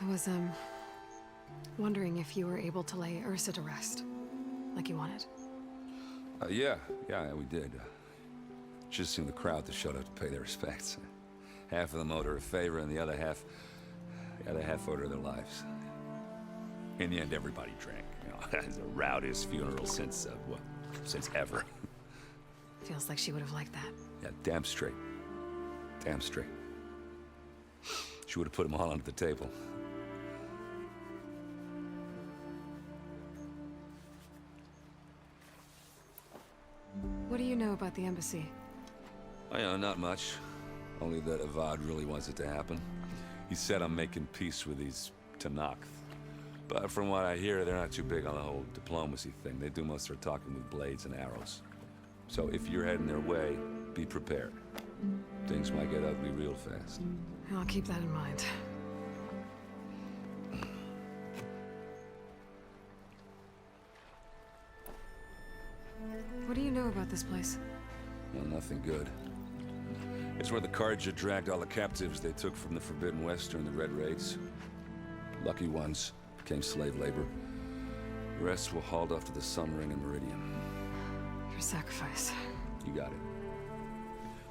was, wondering if you were able to lay Ursa to rest, like you wanted. Yeah, we did. Just seemed the crowd that showed up to pay their respects. Half of them owed her a favor, and the other half owed her their lives. In the end, everybody drank. You know, it's the rowdiest funeral since, well, since ever. Feels like she would have liked that. Yeah, damn straight. Damn straight. She would have put them all under the table. What do you know about the embassy? Oh, yeah, not much. Only that Avad really wants it to happen. He said I'm making peace with these tallnecks. But from what I hear, they're not too big on the whole diplomacy thing. They do most of their talking with blades and arrows. So if you're heading their way, be prepared. Things might get ugly real fast. I'll keep that in mind. What do you know about this place? Well, nothing good. It's where the Carja dragged all the captives they took from the Forbidden West during the Red Raids. Lucky ones became slave labor. The rest were hauled off to the Sun Ring and Meridian. Your sacrifice. You got it.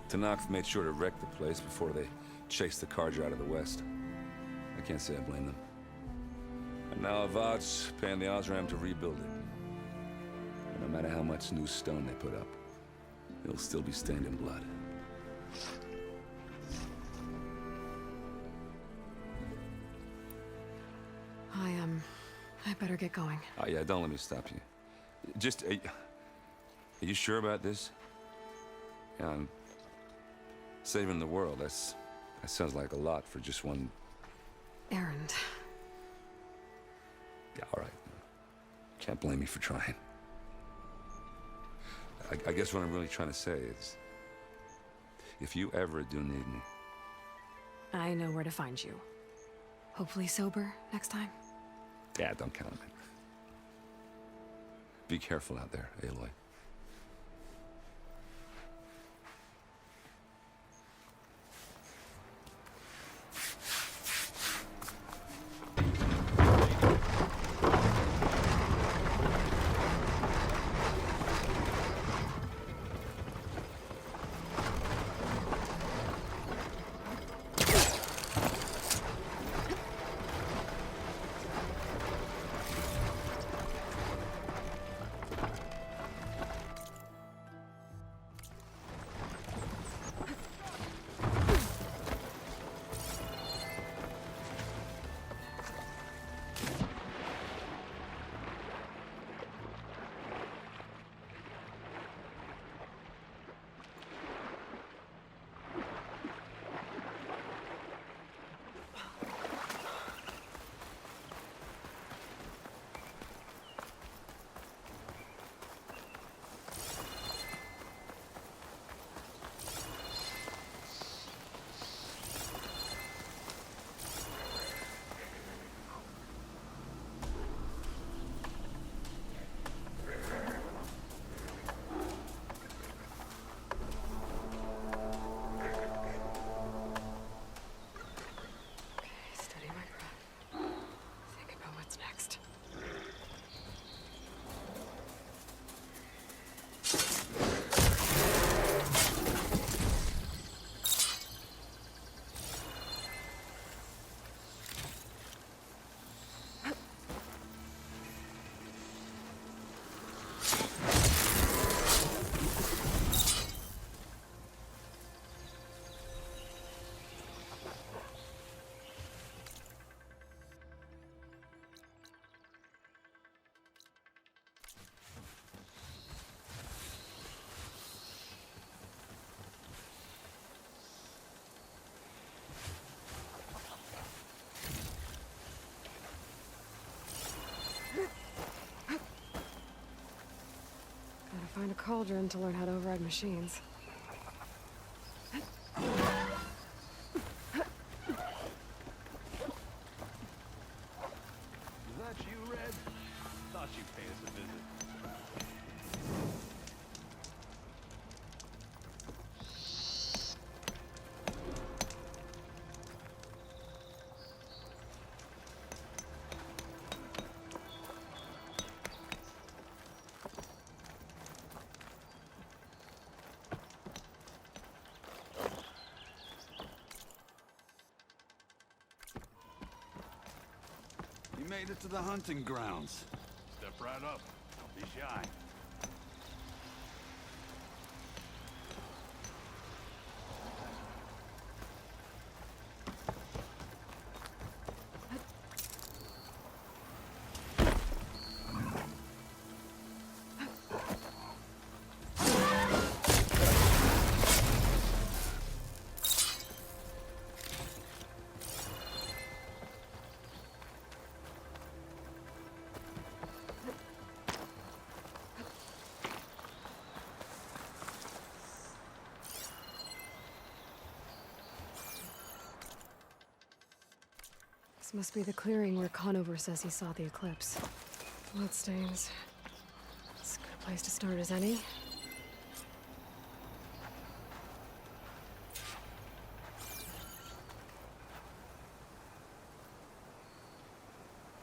Tallnecks made sure to wreck the place before they chased the Carja out of the West. I can't say I blame them. And now Avad's paying the Osram to rebuild it. And no matter how much new stone they put up, it'll still be stained in blood. I better get going. Oh, yeah, don't let me stop you. Just, are you sure about this? Yeah, I'm saving the world. That sounds like a lot for just one... Errand. Yeah, all right. Can't blame me for trying. I guess what I'm really trying to say is, if you ever do need me... I know where to find you. Hopefully sober next time. Yeah, don't count on it. Be careful out there, Aloy. Find a cauldron to learn how to override machines. Is that you, Red? Thought you'd pay us a visit. made it to the hunting grounds. Step right up. Don't be shy. This must be the clearing where Conover says he saw the eclipse. Bloodstains. It's as good a place to start as any.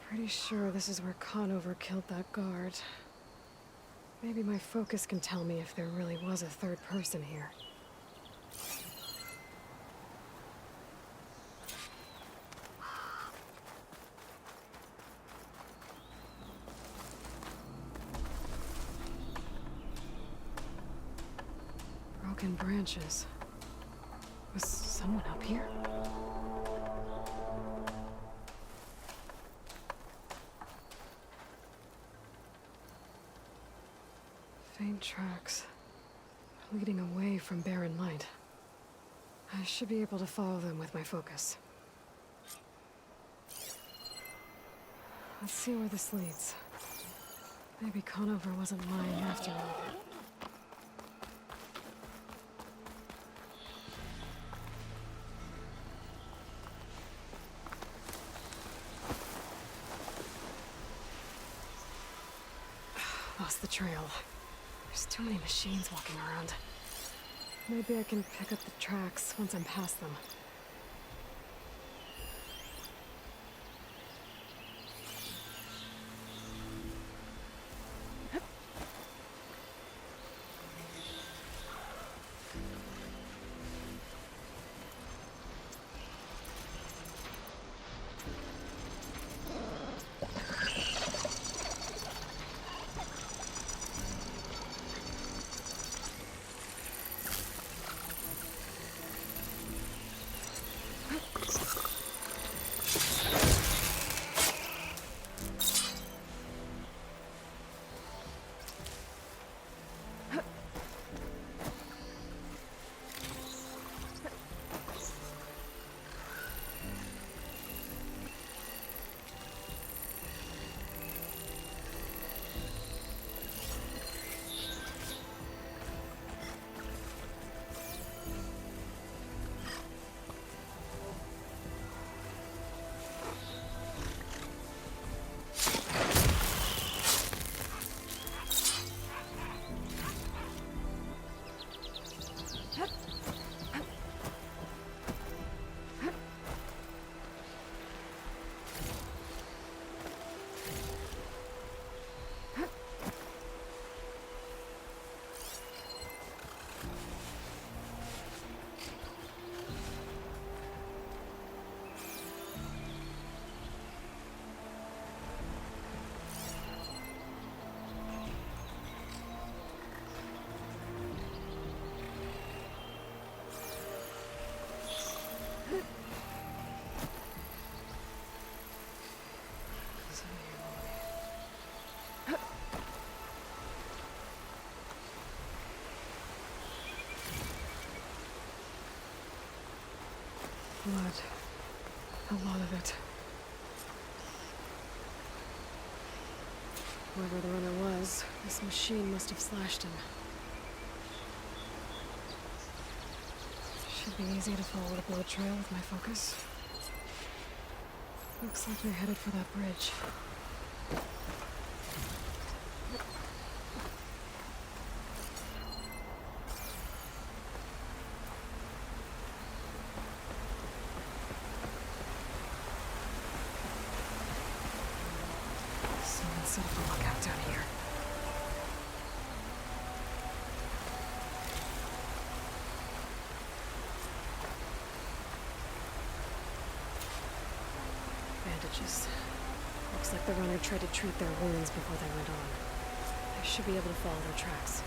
Pretty sure this is where Conover killed that guard. Maybe my focus can tell me if there really was a third person here. Broken branches. Was someone up here? Faint tracks, leading away from barren light. I should be able to follow them with my focus. Let's see where this leads. Maybe Conover wasn't lying after all. Lost the trail. There's too many machines walking around. Maybe I can pick up the tracks once I'm past them. Blood. A lot of it. Whoever the runner was, this machine must have slashed him. Should be easy to follow the blood trail with my focus. Looks like they're headed for that bridge. Someone set up a lookout down here. Bandages. Looks Looks like the runner tried to treat their wounds before they went on. I should be able to follow their tracks.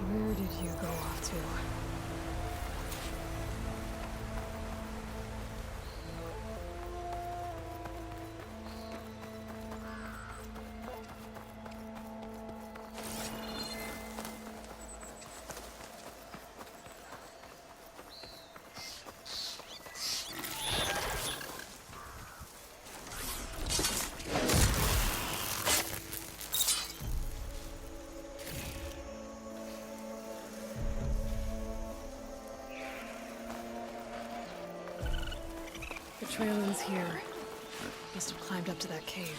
Where did you go off to? The trail ends here. Must have climbed up to that cave.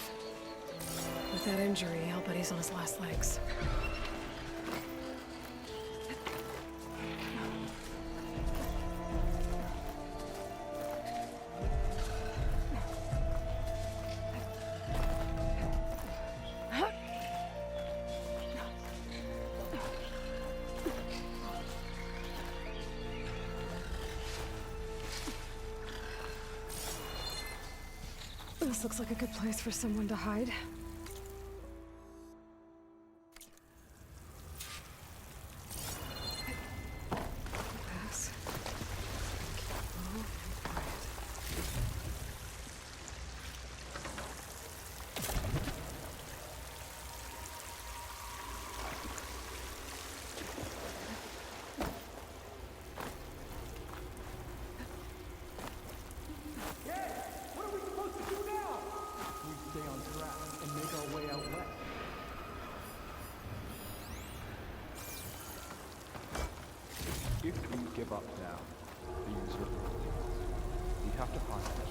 With that injury, I'll bet he's on his last legs. This looks like a good place for someone to hide. Pass. Keep low and quiet. If we give up now, the user will leave. We have to find him.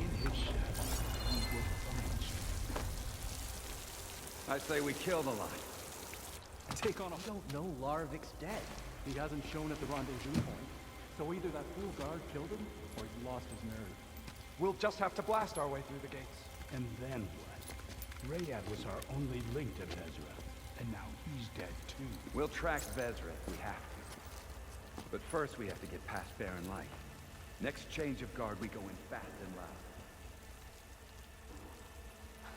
In his shadow, we will find you. I say we kill the line. Take on him. We don't know Larvik's dead. He hasn't shown at the rendezvous point. So either that fool guard killed him, or he's lost his nerve. We'll just have to blast our way through the gates. And then what? Rayad was our only link to Vezra, and now he's dead too. We'll track Vezra if we have to. But first we have to get past Barren Light. Next change of guard, we go in fast and loud.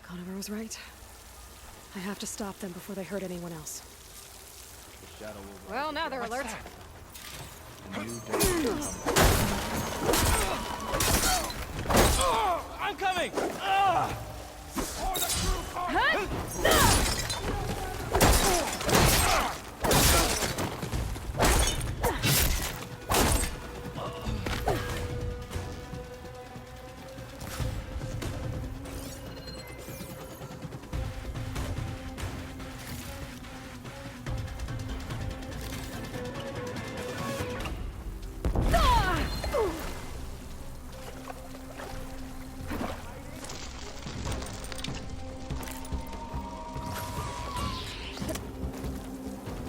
Conover was right. I have to stop them before they hurt anyone else. The shadow will... Well, now they're alert. I'm coming!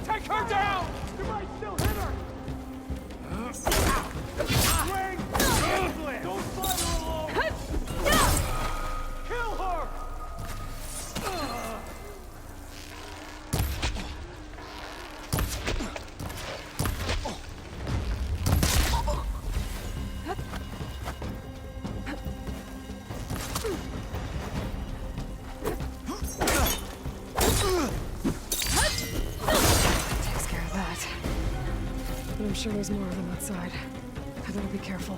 Take her down! You might still hit her! Swing! Don't fight her alone! Kill her! Takes care of that. But I'm sure there's more of them outside. I better be careful.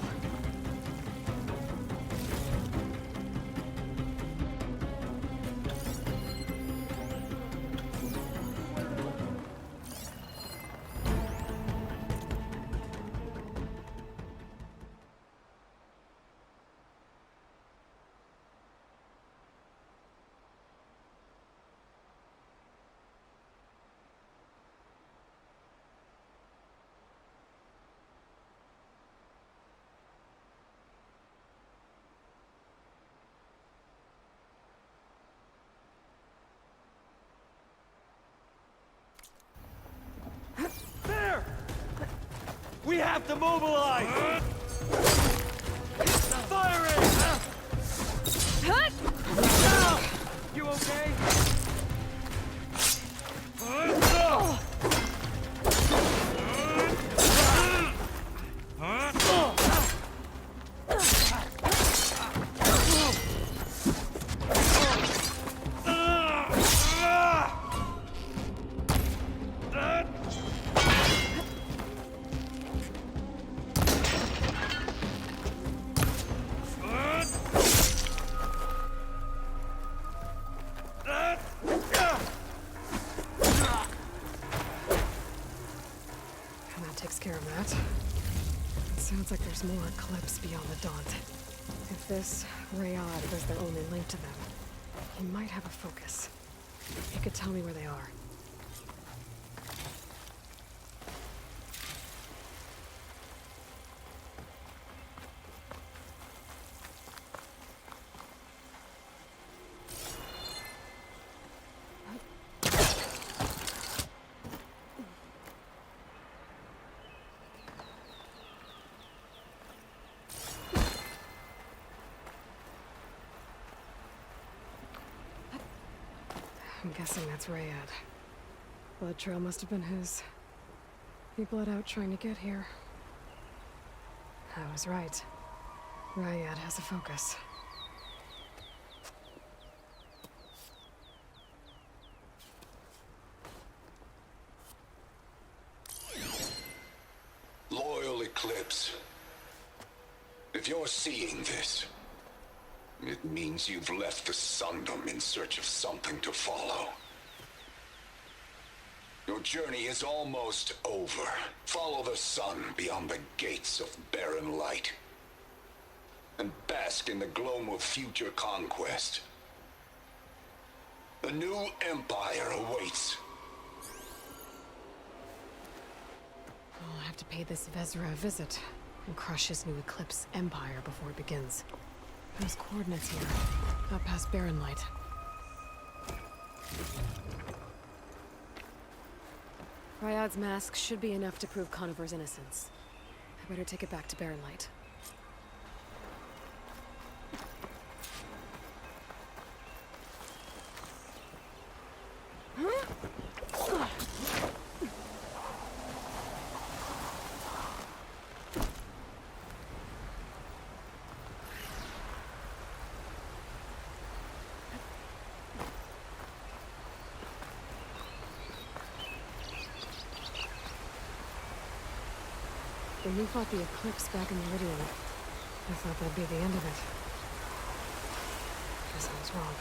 There! We have to mobilize! Firing! Now! You okay? takes care of that. Sounds like there's more Eclipse beyond the Daunt. If this Rayad was their only link to them, he might have a focus. He could tell me where they are. I'm guessing that's Rayad. Blood trail must have been his. He bled out trying to get here. I was right. Rayad has a focus. Loyal Eclipse, if you're seeing this, it means you've left the Sundom in search of something to follow. Your journey is almost over. Follow the sun beyond the gates of barren light, and bask in the gloam of future conquest. A new empire awaits. I'll have to pay this Vezra a visit and crush his new Eclipse empire before it begins. Those coordinates here, out past Barren Light. Ryad's mask should be enough to prove Conover's innocence. I better take it back to Barren Light. When we fought the Eclipse back in Meridian, I thought that'd be the end of it. Guess I was wrong.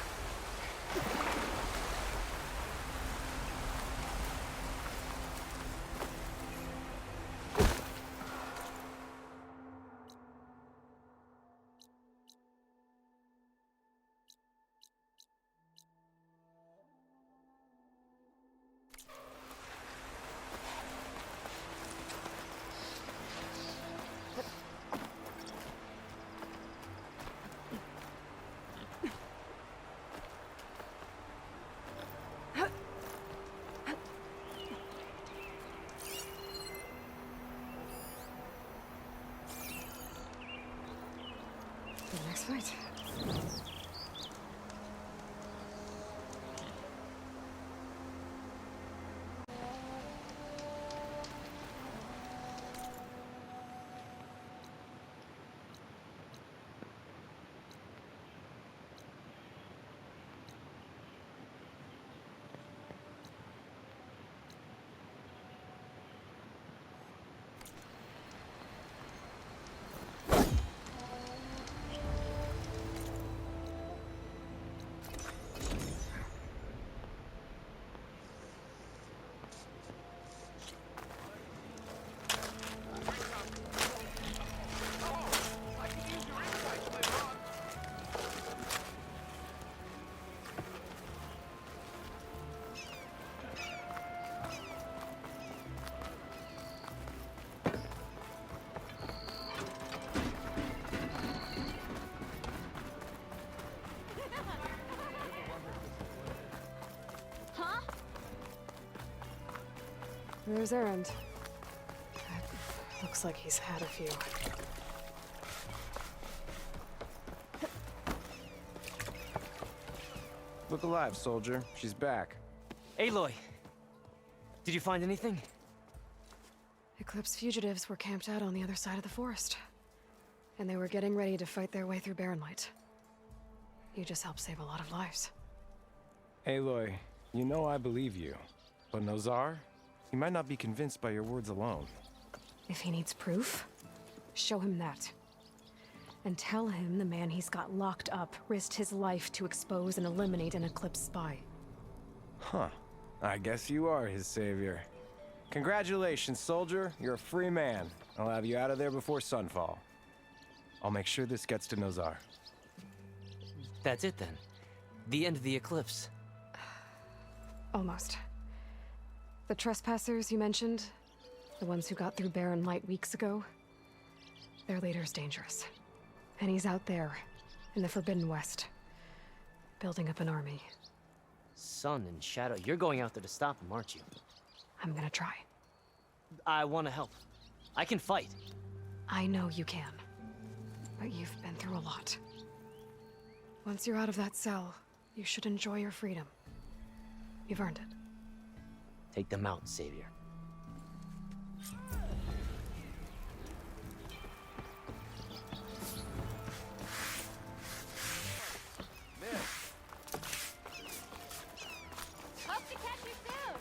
The next fight. There's Errand. Looks like he's had a few. Look alive, soldier. She's back. Aloy! Did you find anything? Eclipse fugitives were camped out on the other side of the forest. And they were getting ready to fight their way through Barren Light. You just helped save a lot of lives. Aloy, you know I believe you. But Nozar? He might not be convinced by your words alone. If he needs proof, show him that. And tell him the man he's got locked up risked his life to expose and eliminate an Eclipse spy. Huh. I guess you are his savior. Congratulations, soldier. You're a free man. I'll have you out of there before sunfall. I'll make sure this gets to Nozar. That's it then. The end of the eclipse. Almost. The trespassers you mentioned, the ones who got through Barren Light weeks ago, their leader's dangerous. And he's out there, in the Forbidden West, building up an army. Sun and Shadow, you're going out there to stop him, aren't you? I'm gonna try. I want to help. I can fight. I know you can. But you've been through a lot. Once you're out of that cell, you should enjoy your freedom. You've earned it. Take them out, Savior. Hope to catch you soon.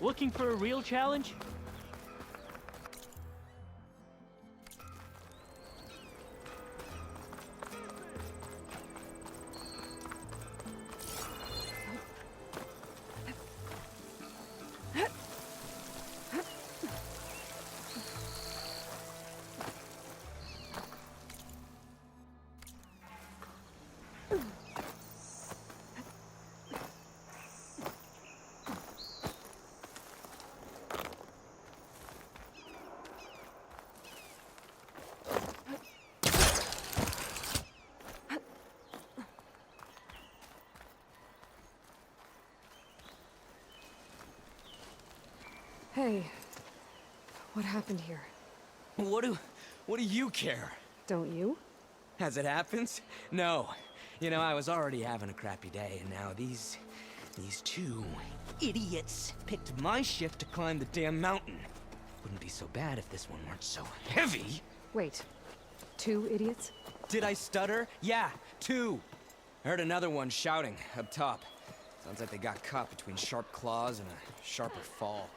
Looking for a real challenge? Hey, what happened here? What do you care? Don't you? As it happens? No. You know, I was already having a crappy day, and now these two idiots picked my shift to climb the damn mountain. Wouldn't be so bad if this one weren't so heavy. Wait, 2 idiots? Did I stutter? Yeah, 2. I heard another one shouting up top. Sounds like they got caught between sharp claws and a sharper fall.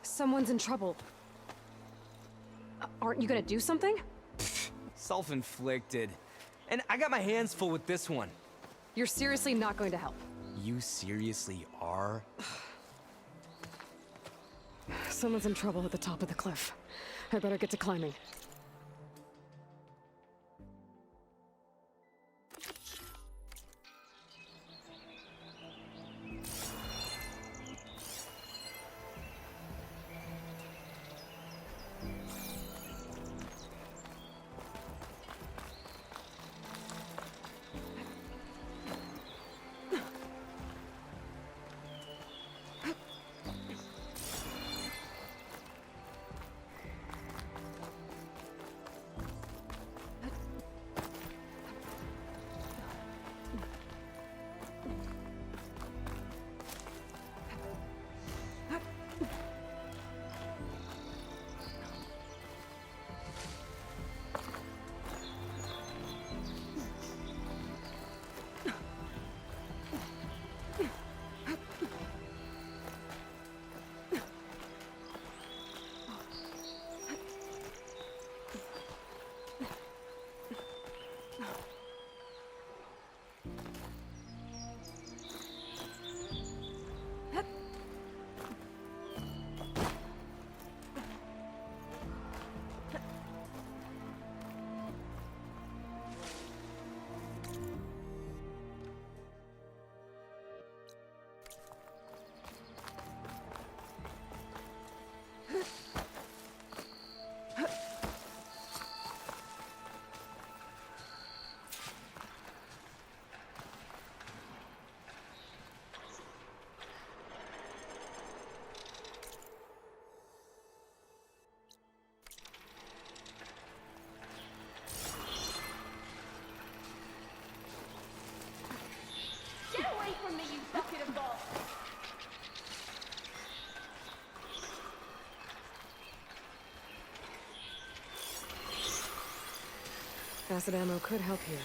Someone's in trouble. Aren't you gonna do something? Self-inflicted. And I got my hands full with this one. You're seriously not going to help? You seriously are? Someone's in trouble at the top of the cliff. I better get to climbing. Acid ammo could help here.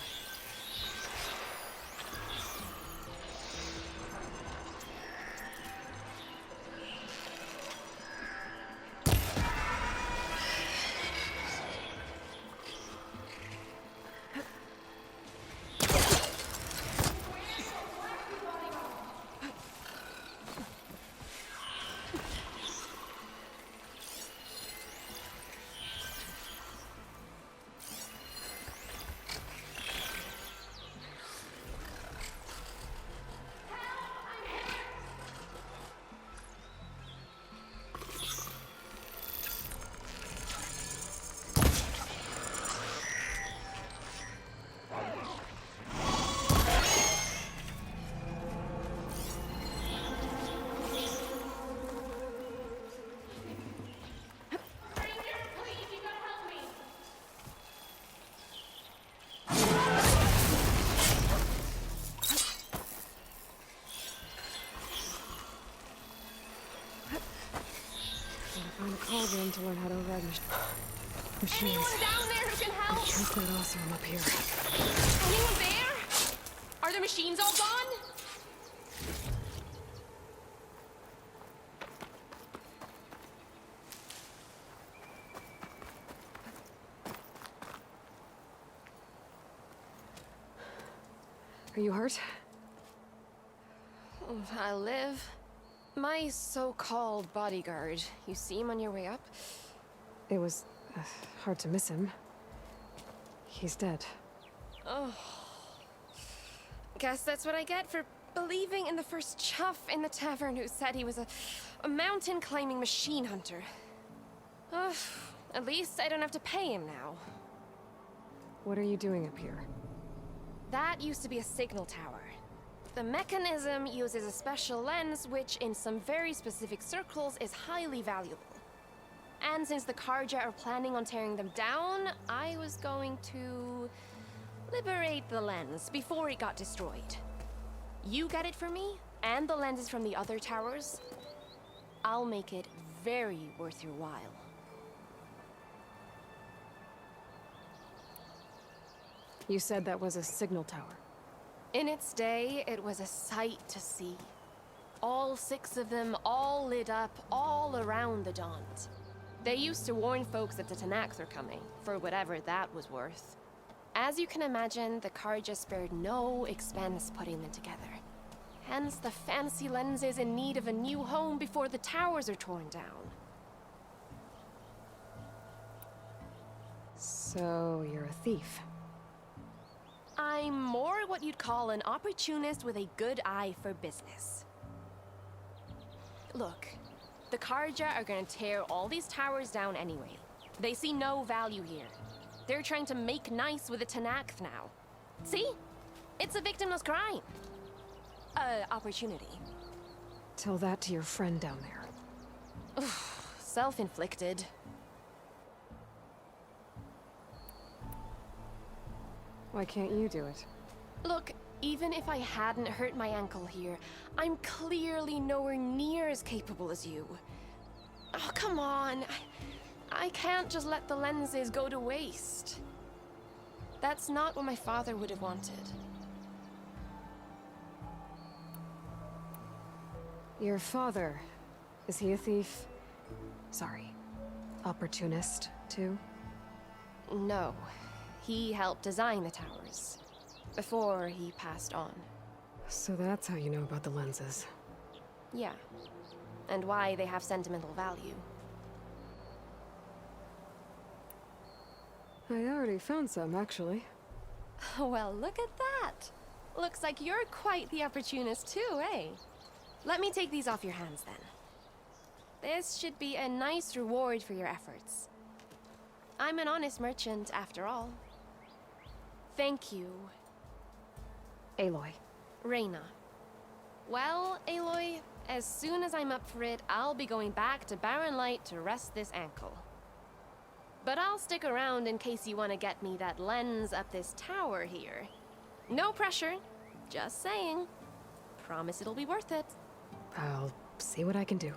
Find a cauldron to learn how to override machines. Anyone down there who can help? I'll track that awesome up here. Anyone there? Are the machines all gone? Are you hurt? I'll live. My so-called bodyguard, you see him on your way up? It was hard to miss him. He's dead. Oh. Guess that's what I get for believing in the first chuff in the tavern who said he was a mountain-climbing machine hunter. At least I don't have to pay him now. What are you doing up here? That used to be a signal tower. The mechanism uses a special lens which, in some very specific circles, is highly valuable. And since the Karja are planning on tearing them down, I was going to liberate the lens before it got destroyed. You get it for me, and the lenses from the other towers. I'll make it very worth your while. You said that was a signal tower. In its day, it was a sight to see. All 6 of them, all lit up, all around the Dawns. They used to warn folks that the tallnecks were coming, for whatever that was worth. As you can imagine, the Karja spared no expense putting them together. Hence the fancy lenses in need of a new home before the towers are torn down. So, you're a thief. I'm more what you'd call an opportunist with a good eye for business. Look, the Karja are gonna tear all these towers down anyway. They see no value here. They're trying to make nice with the tallnecks now. See? It's a victimless crime. Opportunity. Tell that to your friend down there. Self-inflicted. Why can't you do it? Look, even if I hadn't hurt my ankle here, I'm clearly nowhere near as capable as you. Oh, come on. I can't just let the lenses go to waste. That's not what my father would have wanted. Your father, is he a thief? Sorry, opportunist, too? No. He helped design the towers. Before he passed on. So that's how you know about the lenses. Yeah. And why they have sentimental value. I already found some, actually. Well, look at that. Looks like you're quite the opportunist too, eh? Let me take these off your hands then. This should be a nice reward for your efforts. I'm an honest merchant, after all. Thank you. Aloy. Reyna. Well, Aloy, as soon as I'm up for it, I'll be going back to Barren Light to rest this ankle. But I'll stick around in case you want to get me that lens up this tower here. No pressure. Just saying. Promise it'll be worth it. I'll see what I can do.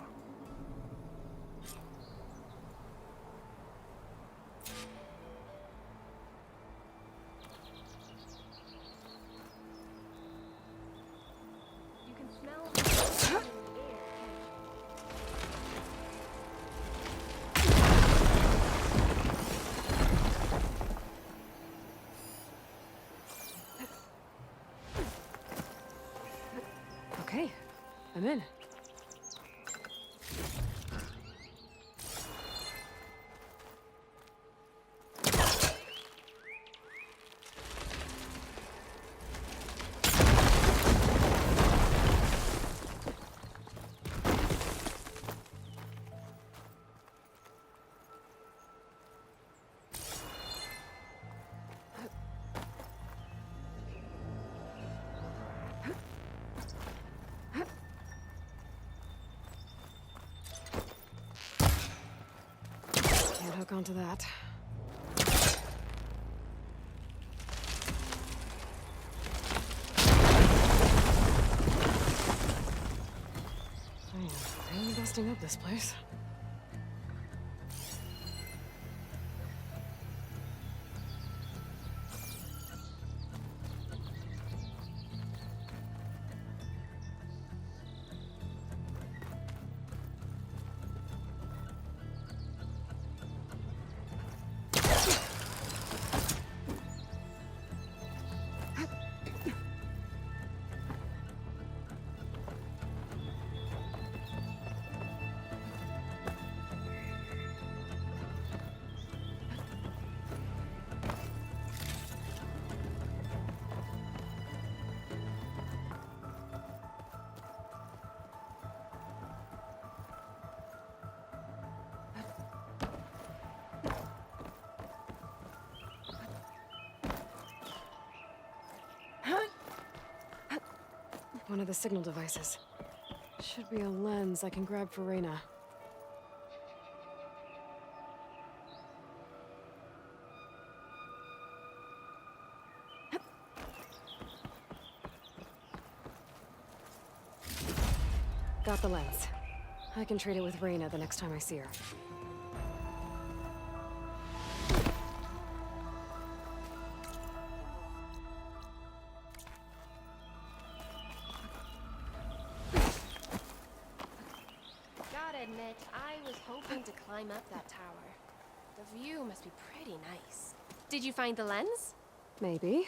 in. Can't hook onto that. I am really busting up this place. One of the signal devices. Should be a lens I can grab for Reyna. Got the lens. I can trade it with Reyna the next time I see her. Gotta admit, I was hoping to climb up that tower. The view must be pretty nice. Did you find the lens? Maybe.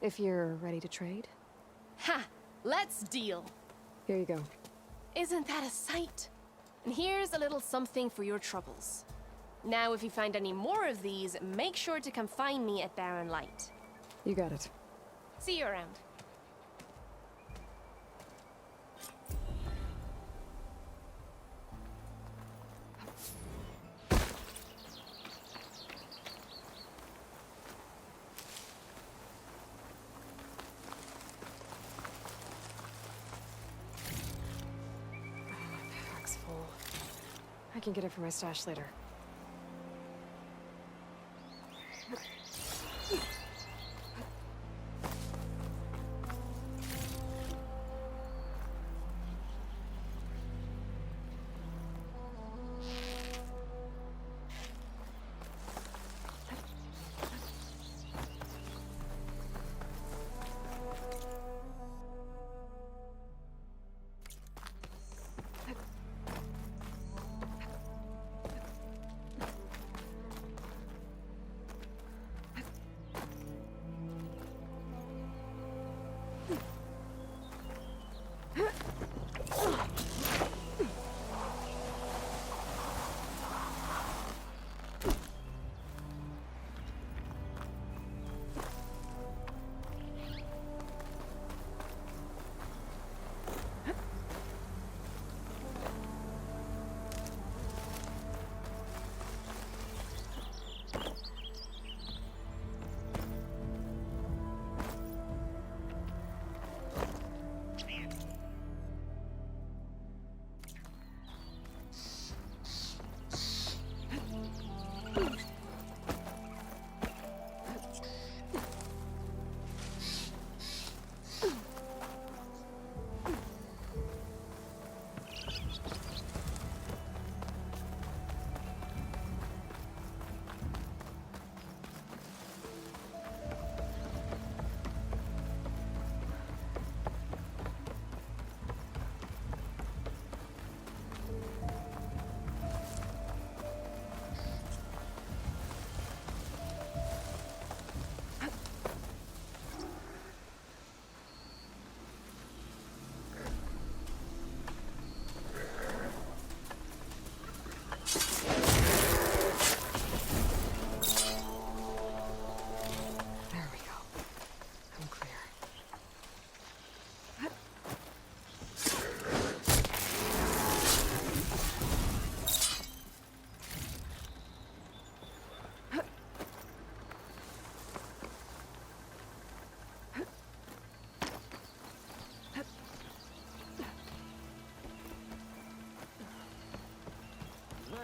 If you're ready to trade. Ha! Let's deal! Here you go. Isn't that a sight? And here's a little something for your troubles. Now, if you find any more of these, make sure to come find me at Barren Light. You got it. See you around. Pack's full. I can get it for my stash later.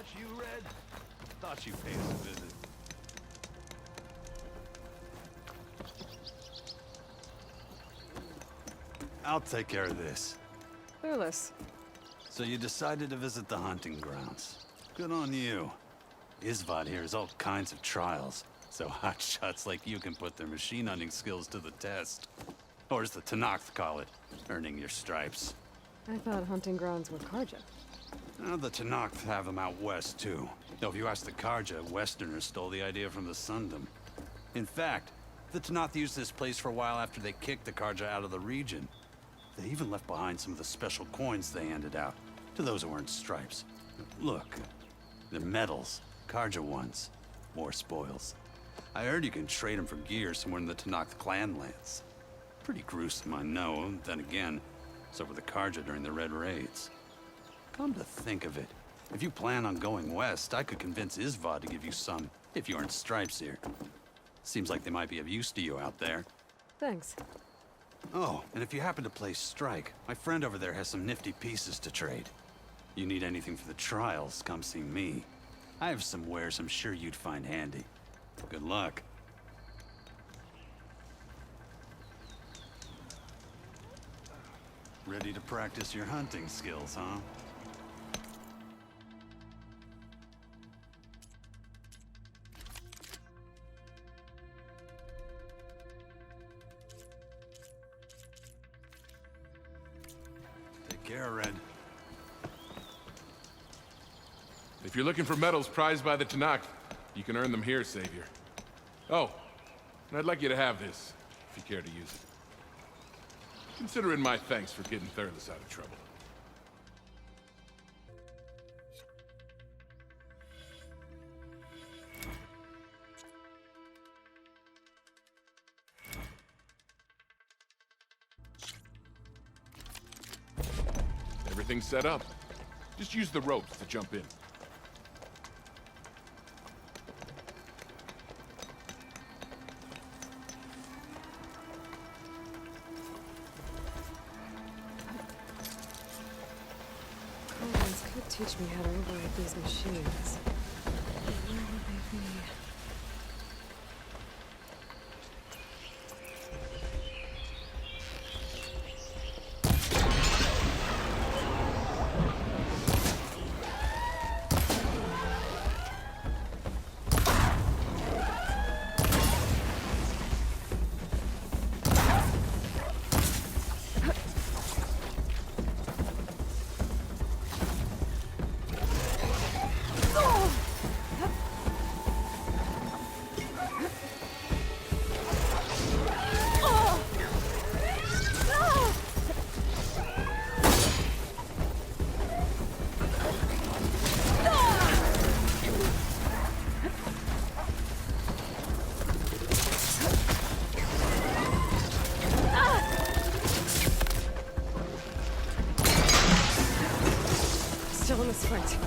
that you, Red? Thought you paid us a visit. I'll take care of this. Clueless. So you decided to visit the hunting grounds. Good on you. Isvad here has all kinds of trials, so hotshots like you can put their machine hunting skills to the test. Or as the Tenakth call it, earning your stripes. I thought hunting grounds were Karja. The Tenakth have them out west, too. Though if you ask the Karja, Westerners stole the idea from the Sundom. In fact, the Tenakth used this place for a while after they kicked the Karja out of the region. They even left behind some of the special coins they handed out to those who earned stripes. Look, they're medals, Karja ones. More spoils. I heard you can trade them for gear somewhere in the Tenakth clan lands. Pretty gruesome, I know. Then again, so were the Karja during the Red Raids. Come to think of it, if you plan on going west, I could convince Isvad to give you some, if you earned stripes here. Seems like they might be of use to you out there. Thanks. Oh, and if you happen to play Strike, my friend over there has some nifty pieces to trade. You need anything for the trials, come see me. I have some wares I'm sure you'd find handy. Good luck. Ready to practice your hunting skills, huh? Take care, Red. If you're looking for medals prized by the Tenakth, you can earn them here, Savior. Oh, and I'd like you to have this, if you care to use it. Consider it my thanks for getting Thurles out of trouble. Everything's set up. Just use the ropes to jump in. Colons could teach me how to override these machines. But where would they be? Still in the sprint.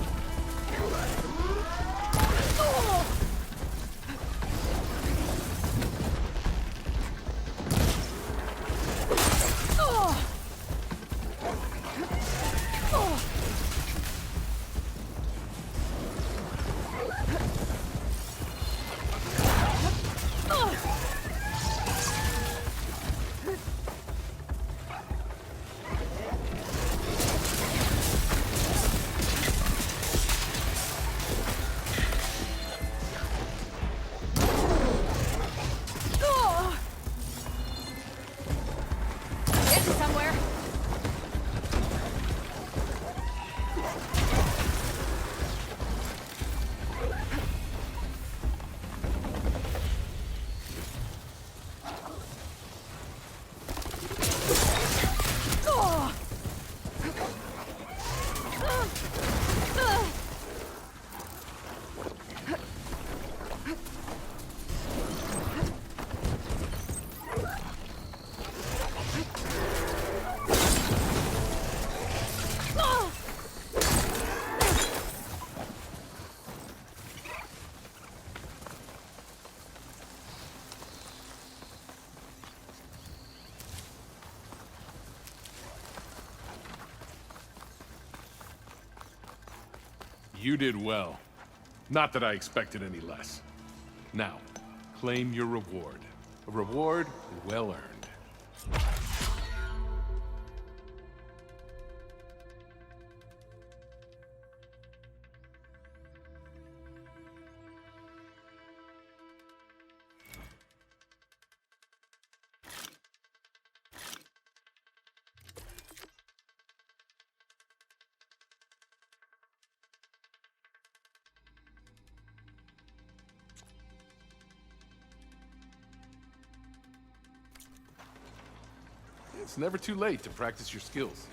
You did well. Not that I expected any less. Now, claim your reward. A reward well earned. It's never too late to practice your skills.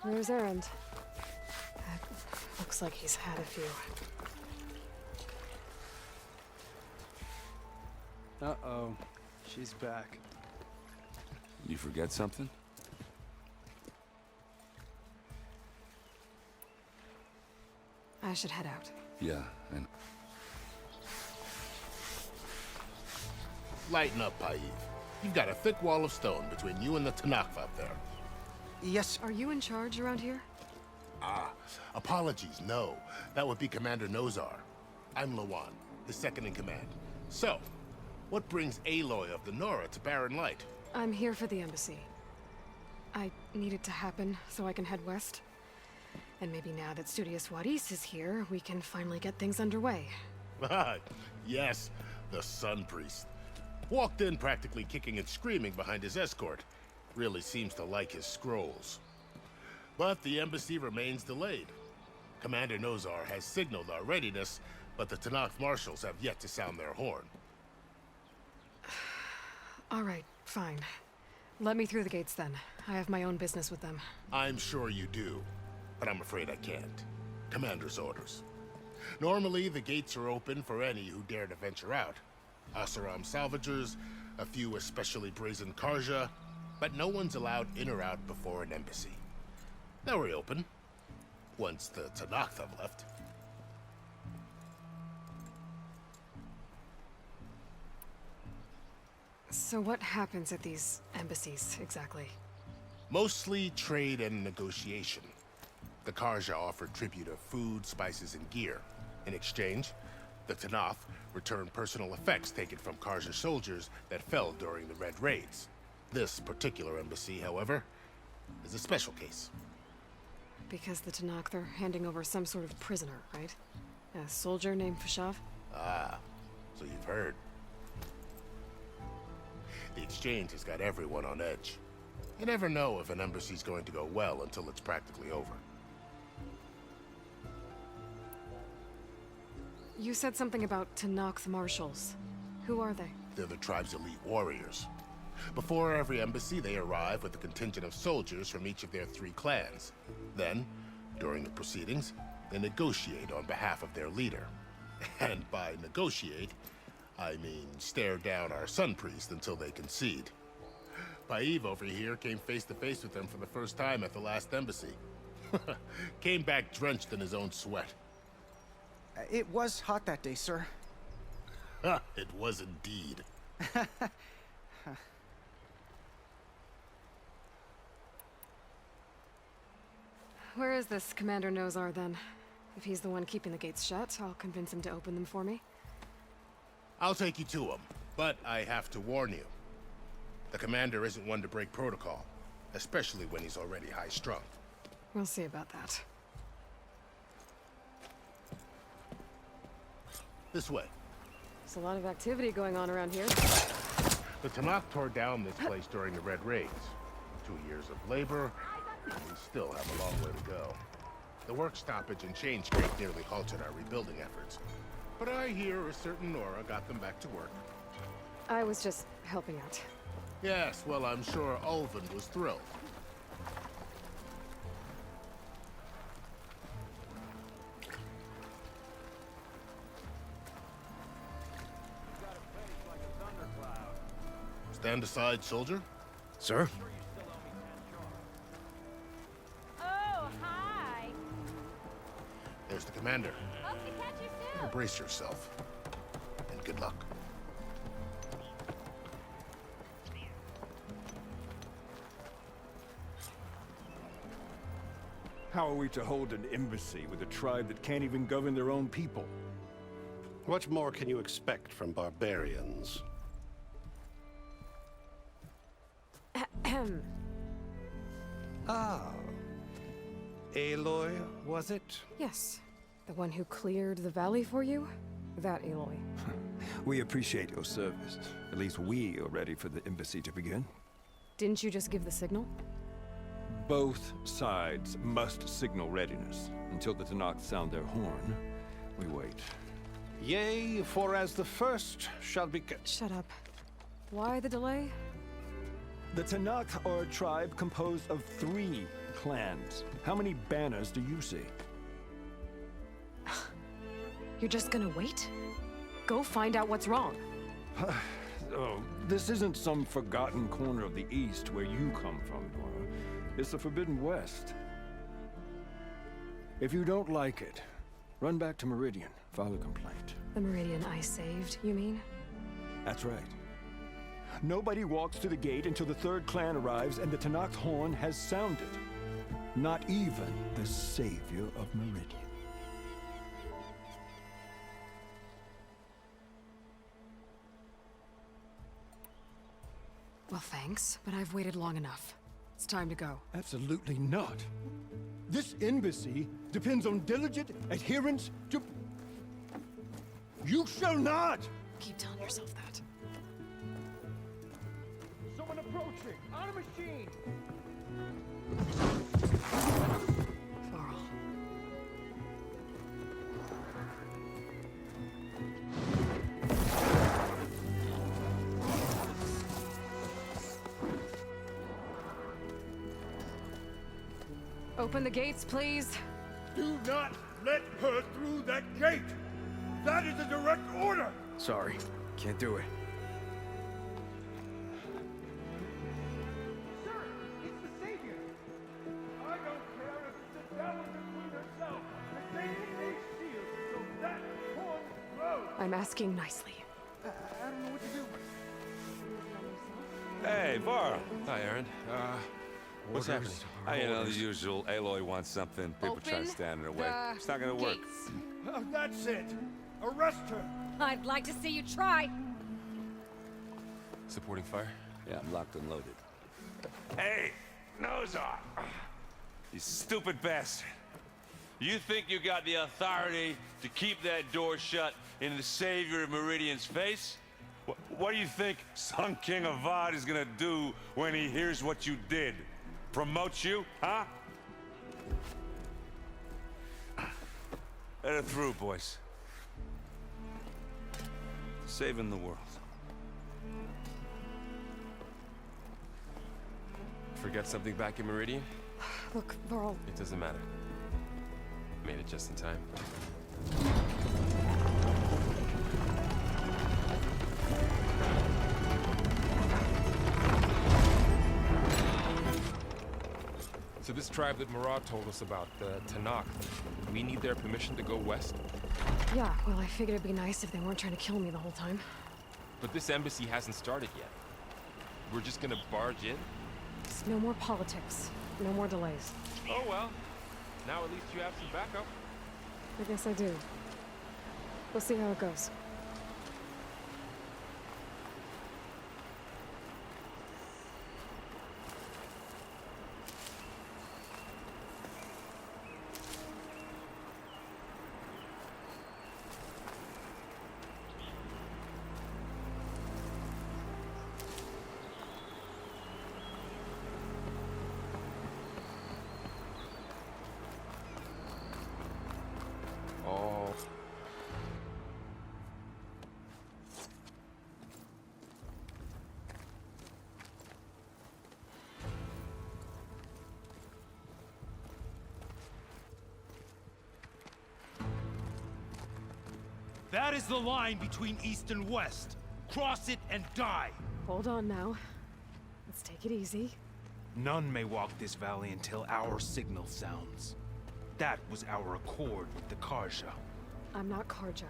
Where's Errand? Looks like he's had a few. Uh-oh. She's back. You forget something? I should head out. Yeah, and... Lighten up, Paiv. You've got a thick wall of stone between you and the Tanakh up there. Yes. Are you in charge around here? Ah, apologies, no. That would be Commander Nozar. I'm Lawan, his second in command. So, what brings Aloy of the Nora to Barren Light? I'm here for the embassy. I need it to happen so I can head west. And maybe now that Studious Wadis is here, we can finally get things underway. Yes, the Sun Priest. Walked in practically kicking and screaming behind his escort. Really seems to like his scrolls. But the embassy remains delayed. Commander Nozar has signaled our readiness, but the Tanakh marshals have yet to sound their horn. All right, fine. Let me through the gates then. I have my own business with them. I'm sure you do, but I'm afraid I can't. Commander's orders. Normally, the gates are open for any who dare to venture out. Asaram salvagers, a few especially brazen Karja, but no one's allowed in or out before an embassy. They'll reopen, once the Tanakh have left. So what happens at these embassies, exactly? Mostly trade and negotiation. The Karja offer tribute of food, spices, and gear. In exchange, the Tanakh return personal effects taken from Karja soldiers that fell during the Red Raids. This particular embassy, however, is a special case. Because the Tanakh are handing over some sort of prisoner, right? A soldier named Fashav? Ah, so you've heard. The exchange has got everyone on edge. You never know if an embassy's going to go well until it's practically over. You said something about Tanakh marshals. Who are they? They're the tribe's elite warriors. Before every embassy, they arrive with a contingent of soldiers from each of their 3 clans. Then, during the proceedings, they negotiate on behalf of their leader. And by negotiate, I mean stare down our Sun Priest until they concede. Paiv over here came face to face with them for the first time at the last embassy. Came back drenched in his own sweat. It was hot that day, sir. It was indeed. where is this Commander Nozar then? If he's the one keeping the gates shut, I'll convince him to open them for me. I'll take you to him, but I have to warn you. The commander isn't one to break protocol, especially when he's already high-strung. We'll see about that. This way. There's a lot of activity going on around here. The Tanakh tore down this place during the Red Raids. 2 years of labor, and we still have a long way to go. The work stoppage and change gate nearly halted our rebuilding efforts. But I hear a certain Nora got them back to work. I was just helping out. Yes, well, I'm sure Ulvin was thrilled. Stand aside, soldier. Sir? Oh, hi. There's the commander. Hope to catch you soon. Brace yourself. And good luck. How are we to hold an embassy with a tribe that can't even govern their own people? What more can you expect from barbarians? Ah. Aloy, was it? Yes. The one who cleared the valley for you? That Aloy. We appreciate your service. At least we are ready for the embassy to begin. Didn't you just give the signal? Both sides must signal readiness. Until the Tanakh sound their horn, we wait. Yea, for as the first shall be... Shut up. Why the delay? The Tanakh are a tribe composed of 3 clans. How many banners do you see? You're just gonna wait? Go find out what's wrong. Oh, this isn't some forgotten corner of the East where you come from, Nora. It's the Forbidden West. If you don't like it, run back to Meridian, file a complaint. The Meridian I saved, you mean? That's right. Nobody walks to the gate until the 3rd clan arrives and the Tanakh's horn has sounded. Not even the savior of Meridian. Well, thanks, but I've waited long enough. It's time to go. Absolutely not. This embassy depends on diligent adherence to... You shall not! Keep telling yourself that. Someone approaching! On a machine! Varl. Open the gates, please. Do not let her through that gate! That is a direct order! Sorry, can't do it. Sir, it's the Savior! I don't care if it's the devil between herself and taking a shield so that horn grows! I'm asking nicely. I don't know what to do. Hey, Varl. Hi, Aaron. What's happening? You know, the usual. Aloy wants something. People try to stand in her way. It's not gonna work. That's it! Arrest her! I'd like to see you try. Supporting fire? Yeah, I'm locked and loaded. Hey, Nozar! You stupid bastard. You think you got the authority to keep that door shut in the savior of Meridian's face? What do you think Sun King Avad is gonna do when he hears what you did? Promote you, huh? Let her through, boys. Saving the world. Forget something back in Meridian? Look, Varl. It doesn't matter. Made it just in time. So this tribe that Murad told us about, the Tanakh, we need their permission to go west? Yeah, well, I figured it'd be nice if they weren't trying to kill me the whole time. But this embassy hasn't started yet. We're just gonna barge in? Just no more politics. No more delays. Oh well. Now at least you have some backup. I guess I do. We'll see how it goes. Oh. That is the line between East and West. Cross it and die. Hold on now. Let's take it easy. None may walk this valley until our signal sounds. That was our accord with the Karja. I'm not Karja.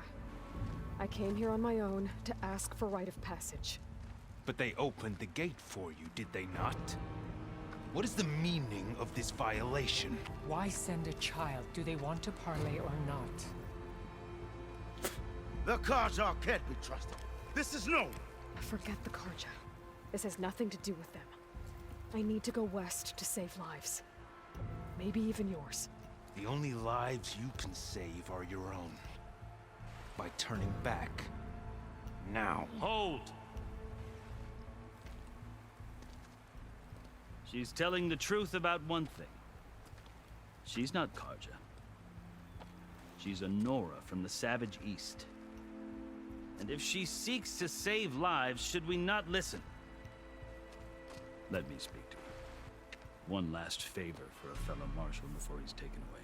I came here on my own to ask for rite of passage. But they opened the gate for you, did they not? What is the meaning of this violation? Why send a child? Do they want to parley or not? The Karja can't be trusted. This is known. Forget the Karja. This has nothing to do with them. I need to go west to save lives. Maybe even yours. The only lives you can save are your own. By turning back. Now. Hold! She's telling the truth about one thing. She's not Karja. She's a Nora from the Savage East. And if she seeks to save lives, should we not listen? Let me speak to her. One last favor for a fellow marshal before he's taken away.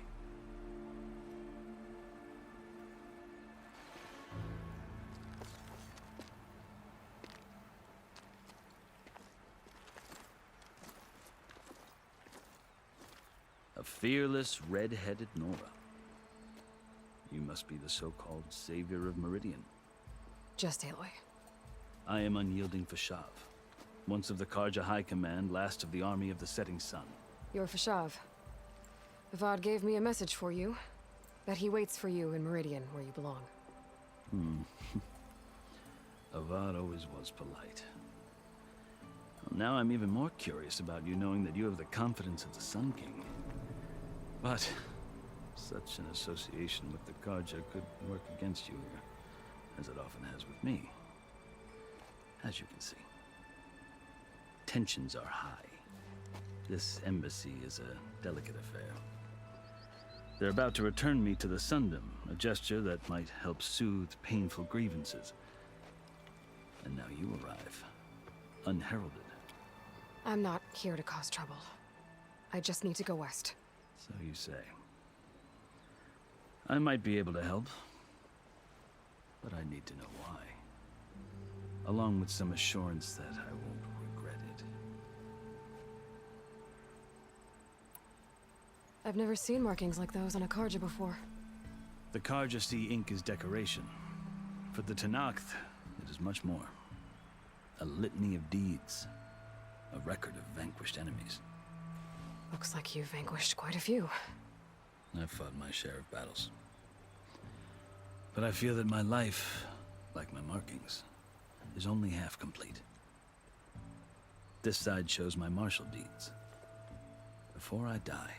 A fearless, red-headed Nora. You must be the so-called savior of Meridian. Just Aloy. I am unyielding Fashav. Once of the Karja High Command, last of the army of the Setting Sun. You're Fashav. Avad gave me a message for you. That he waits for you in Meridian, where you belong. Avad always was polite. Well, now I'm even more curious about you knowing that you have the confidence of the Sun King. But such an association with the Karja could work against you here, as it often has with me. As you can see. Tensions are high. This embassy is a delicate affair. They're about to return me to the Sundom, a gesture that might help soothe painful grievances. And now you arrive, unheralded. I'm not here to cause trouble. I just need to go west. So you say. I might be able to help, but I need to know why. Along with some assurance that I won't regret it. I've never seen markings like those on a Karja before. The Karja see ink as decoration. For the Tenakth, it is much more. A litany of deeds. A record of vanquished enemies. Looks like you've vanquished quite a few. I've fought my share of battles. But I feel that my life, like my markings, is only half complete. This side shows my martial deeds. Before I die,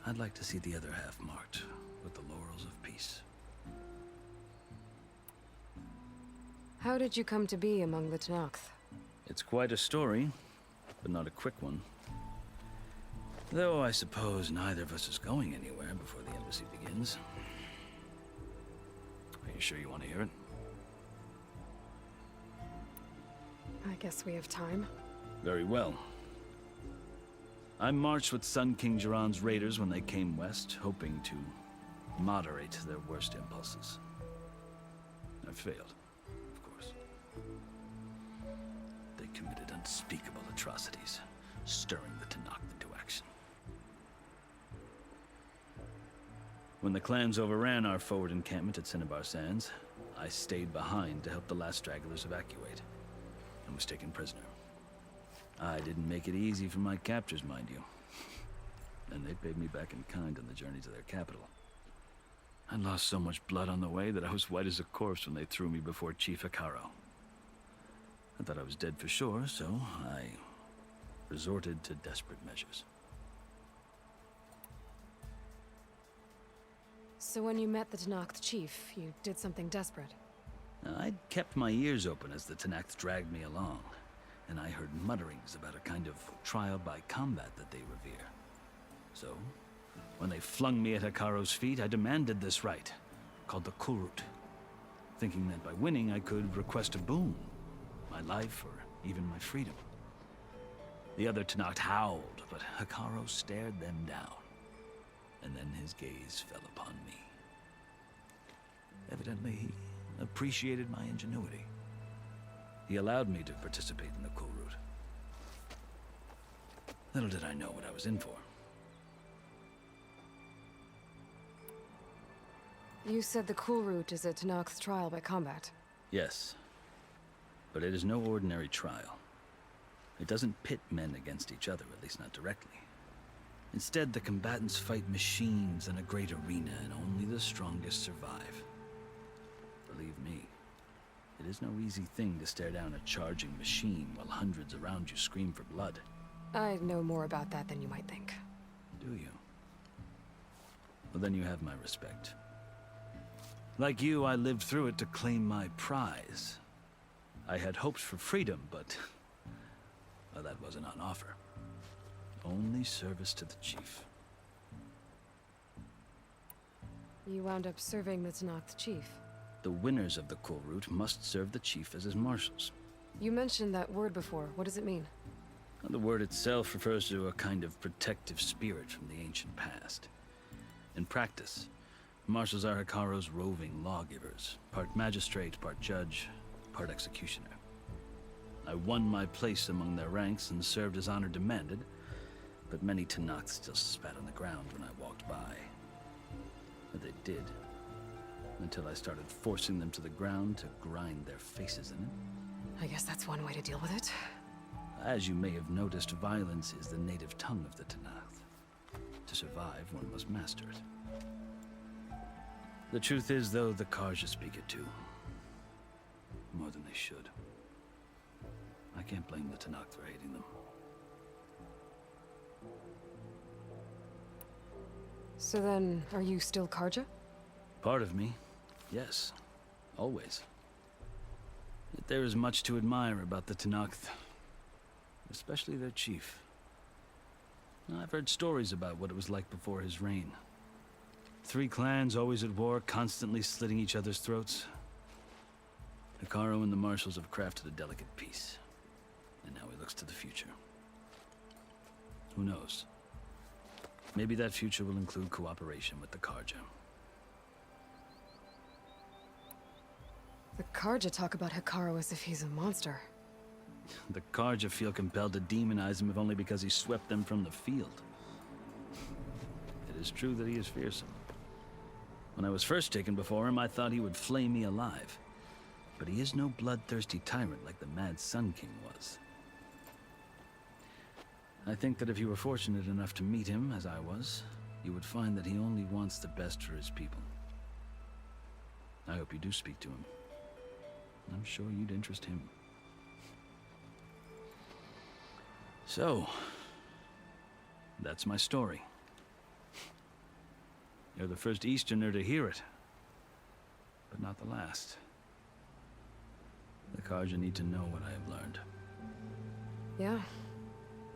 I'd like to see the other half marked with the laurels of peace. How did you come to be among the Tenakth? It's quite a story, but not a quick one. Though I suppose neither of us is going anywhere before the embassy begins. Are you sure you want to hear it? I guess we have time. Very well. I marched with Sun King Jiran's raiders when they came west, hoping to moderate their worst impulses. I failed, of course. They committed unspeakable atrocities, stirring the Tenakth into action. When the clans overran our forward encampment at Cinnabar Sands, I stayed behind to help the last stragglers evacuate, and was taken prisoner. I didn't make it easy for my captors, mind you. and they paid me back in kind on the journey to their capital. I lost so much blood on the way that I was white as a corpse when they threw me before Chief Hikaru. I thought I was dead for sure, so I resorted to desperate measures. So when you met the Tanakhth chief, you did something desperate? I'd kept my ears open as the Tanakhth dragged me along, and I heard mutterings about a kind of trial by combat that they revere. So, when they flung me at Hikaru's feet, I demanded this right, called the Kulrut, thinking that by winning I could request a boon, my life or even my freedom. The other Tanakhth howled, but Hikaru stared them down, and then his gaze fell upon me. Evidently, he appreciated my ingenuity. He allowed me to participate in the Kulrut. Little did I know what I was in for. You said the Kulrut is a Tanakhth trial by combat. Yes, but it is no ordinary trial. It doesn't pit men against each other, at least not directly. Instead, the combatants fight machines in a great arena, and only the strongest survive. Believe me, it is no easy thing to stare down a charging machine while hundreds around you scream for blood. I know more about that than you might think. Do you? Well, then you have my respect. Like you, I lived through it to claim my prize. I had hopes for freedom, but well, that wasn't on offer. Only service to the chief. You wound up serving the Tanakhth chief. The winners of the Kulrut must serve the chief as his marshals. You mentioned that word before. What does it mean? The word itself refers to a kind of protective spirit from the ancient past. In practice, marshals are Hikaru's roving lawgivers, part magistrate, part judge, part executioner. I won my place among their ranks and served as honor demanded, but many Tanakhs still spat on the ground when I walked by. But they did, until I started forcing them to the ground to grind their faces in it. I guess that's one way to deal with it. As you may have noticed, violence is the native tongue of the Tanakhth. To survive, one must master it. The truth is, though, the Karja speak it too. More than they should. I can't blame the Tanakhth for hating them. So then, are you still Karja? Part of me, yes. Always. Yet there is much to admire about the Tanakhth. Especially their chief. I've heard stories about what it was like before his reign. 3 clans always at war, constantly slitting each other's throats. Hikaru and the marshals have crafted a delicate peace. And now he looks to the future. Who knows? Maybe that future will include cooperation with the Karja. The Karja talk about Hikaru as if he's a monster. The Karja feel compelled to demonize him if only because he swept them from the field. It is true that he is fearsome. When I was first taken before him, I thought he would flay me alive. But he is no bloodthirsty tyrant like the Mad Sun King was. I think that if you were fortunate enough to meet him, as I was, you would find that he only wants the best for his people. I hope you do speak to him. I'm sure you'd interest him. So, that's my story. You're the first Easterner to hear it, but not the last. The Karja need to know what I have learned. Yeah.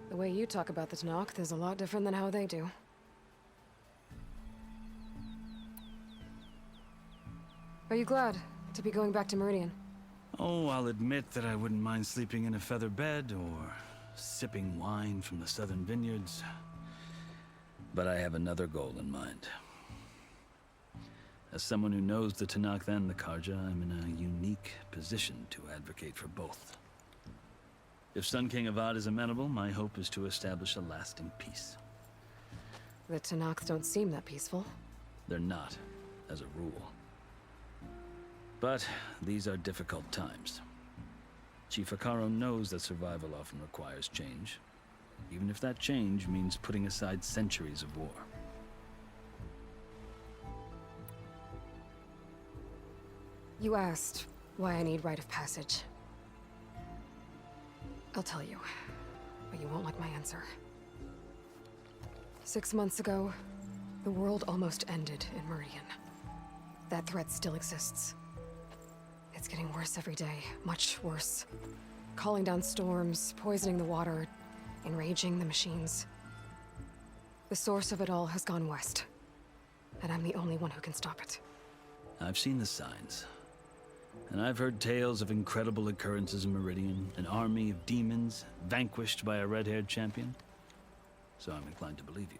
The way you talk about the Tanakhth is a lot different than how they do. Are you glad to be going back to Meridian? Oh, I'll admit that I wouldn't mind sleeping in a feather bed or sipping wine from the southern vineyards. But I have another goal in mind. As someone who knows the Tanakhth and the Karja, I'm in a unique position to advocate for both. If Sun King Avad is amenable, my hope is to establish a lasting peace. The Tanakhth don't seem that peaceful. They're not, as a rule. But these are difficult times. Chief Hikaru knows that survival often requires change. even if that change means putting aside centuries of war. You asked why I need rite of passage. I'll tell you, but you won't like my answer. 6 months ago, the world almost ended in Meridian. That threat still exists. It's getting worse every day, much worse. Calling down storms, poisoning the water, enraging the machines. The source of it all has gone west, and I'm the only one who can stop it. I've seen the signs. And I've heard tales of incredible occurrences in Meridian, an army of demons vanquished by a red-haired champion. So I'm inclined to believe you.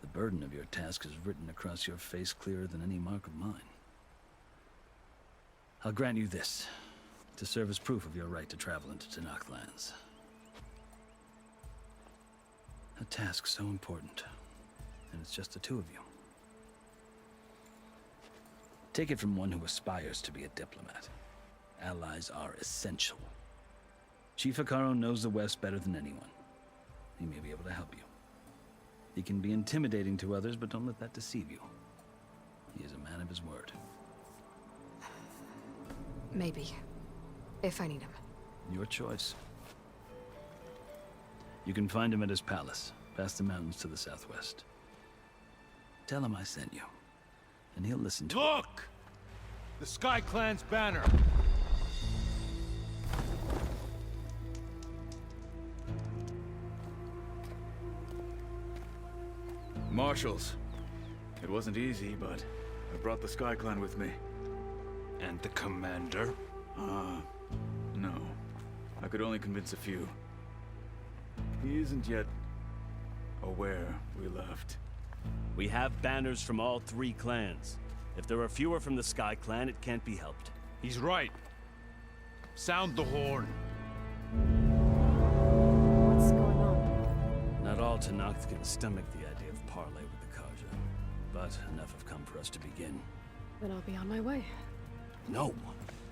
The burden of your task is written across your face clearer than any mark of mine. I'll grant you this, to serve as proof of your right to travel into Tannok lands. A task so important, and it's just the two of you. Take it from one who aspires to be a diplomat. Allies are essential. Chief Hekarro knows the West better than anyone. He may be able to help you. He can be intimidating to others, but don't let that deceive you. He is a man of his word. Maybe. If I need him. Your choice. You can find him at his palace, past the mountains to the southwest. Tell him I sent you, and he'll listen to Look! The Sky Clan's banner! Marshals. It wasn't easy, but I brought the Sky Clan with me. And the commander? No. I could only convince a few. He isn't yet aware we left. We have banners from all 3 clans. If there are fewer from the Sky Clan, it can't be helped. He's right. Sound the horn. What's going on? Not all Tannok can stomach the idea of parley with the Karja, but enough have come for us to begin. Then I'll be on my way. No.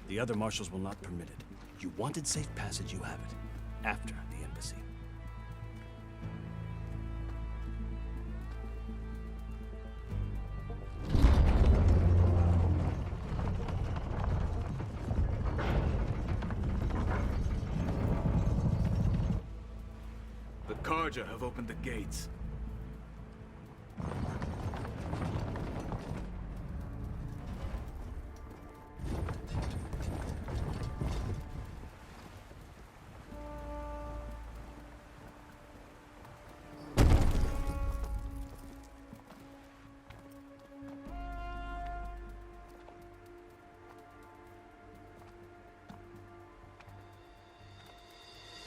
The other marshals will not permit it. You wanted safe passage, you have it. After the embassy. The Karja have opened the gates.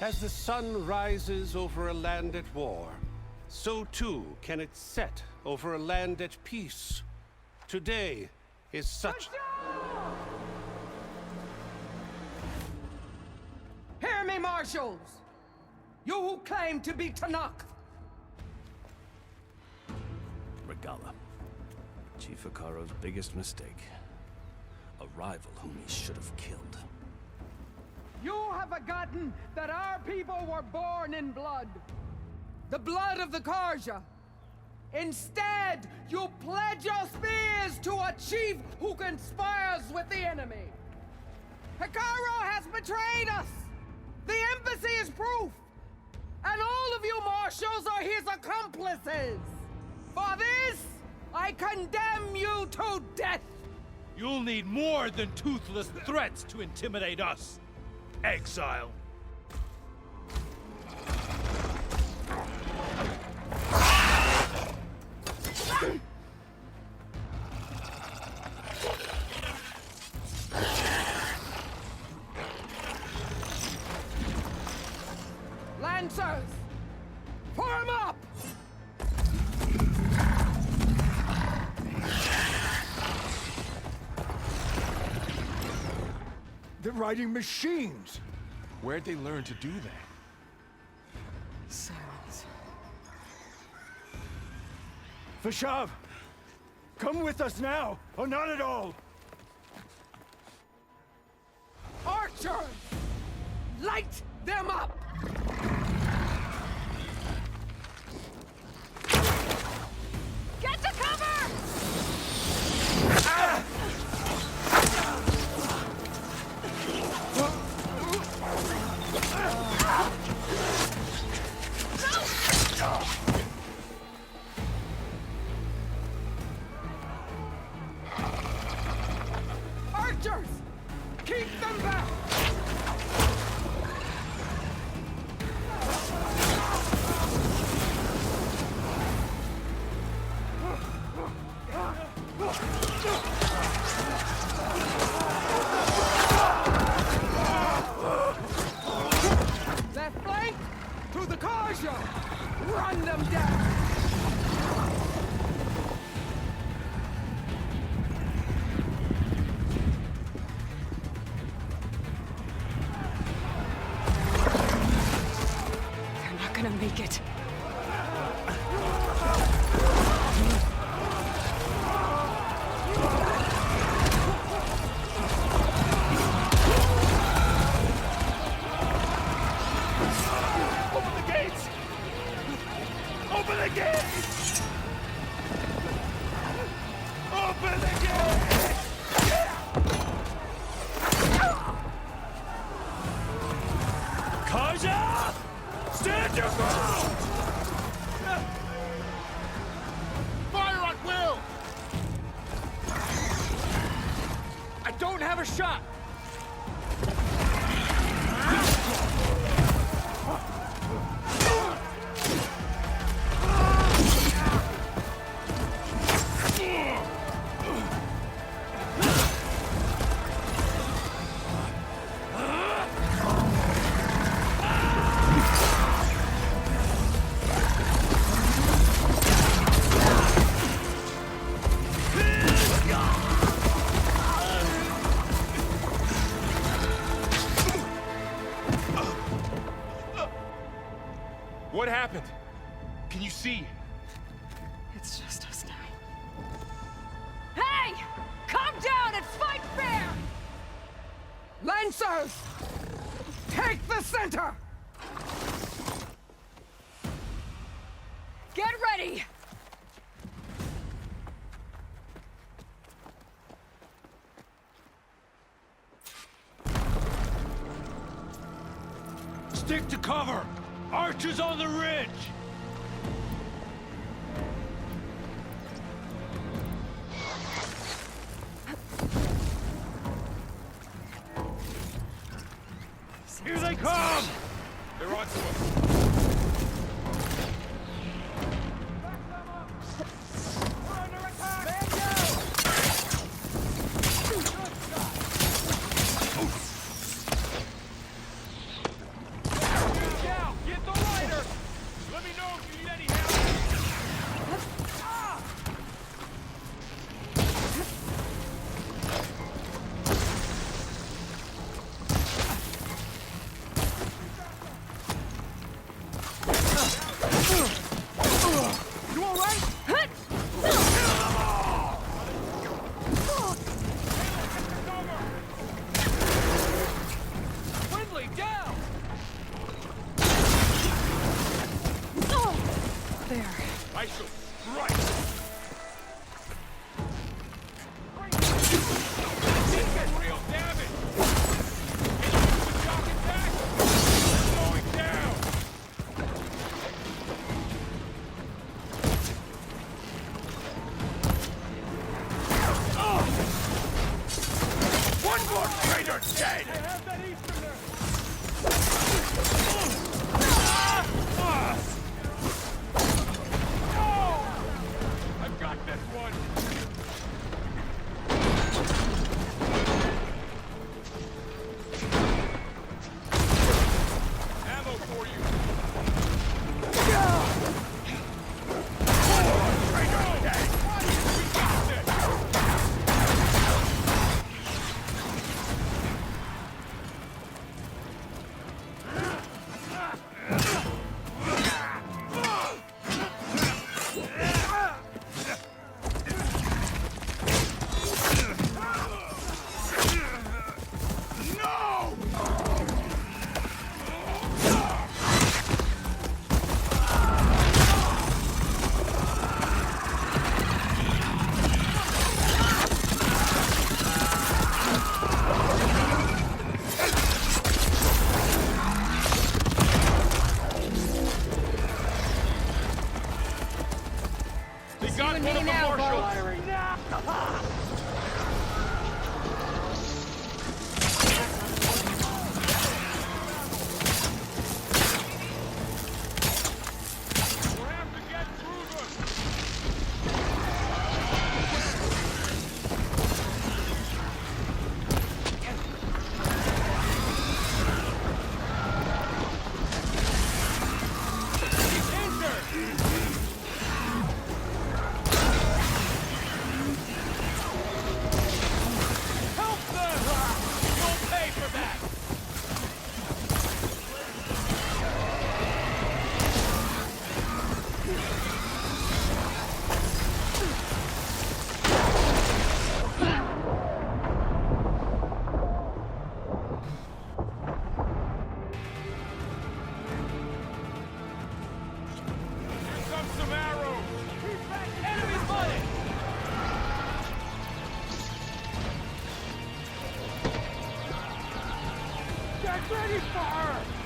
As the sun rises over a land at war, so too can it set over a land at peace. Today is such... Hear me, marshals! You who claim to be Tannok! Regala. Chief Hekarro's biggest mistake. A rival whom he should have killed. You have forgotten that our people were born in blood. The blood of the Karja. Instead, you pledge your spears to a chief who conspires with the enemy. Hekarro has betrayed us. The embassy is proof. And all of you marshals are his accomplices. For this, I condemn you to death. You'll need more than toothless threats to intimidate us. Exile. Lancers, form up! They're riding machines! Where'd they learn to do that? Silence. Vashav! Come with us now, or not at all! Archers! Light them up! flank to the Karja! Run them down! They're not gonna make it. Open the gates! Open the gates! Open the gates! Karja! Stand your ground! Fire at will! I don't have a shot! What happened? Can you see? It's just us now. Hey! Calm down and fight fair! Lancers! Take the center! Get ready! Stick to cover! Archers on the ridge! Here they come! They're on to us. Get the rider! Let me know if you need any help! You all right? Windley, down! There. I shall strike. He's got real damage. Can you use the shock attack? We're going down. One more traitor dead. I have that Easterner! I've got this one. Ammo for you. Traitor dead. We got this. Get ready for her!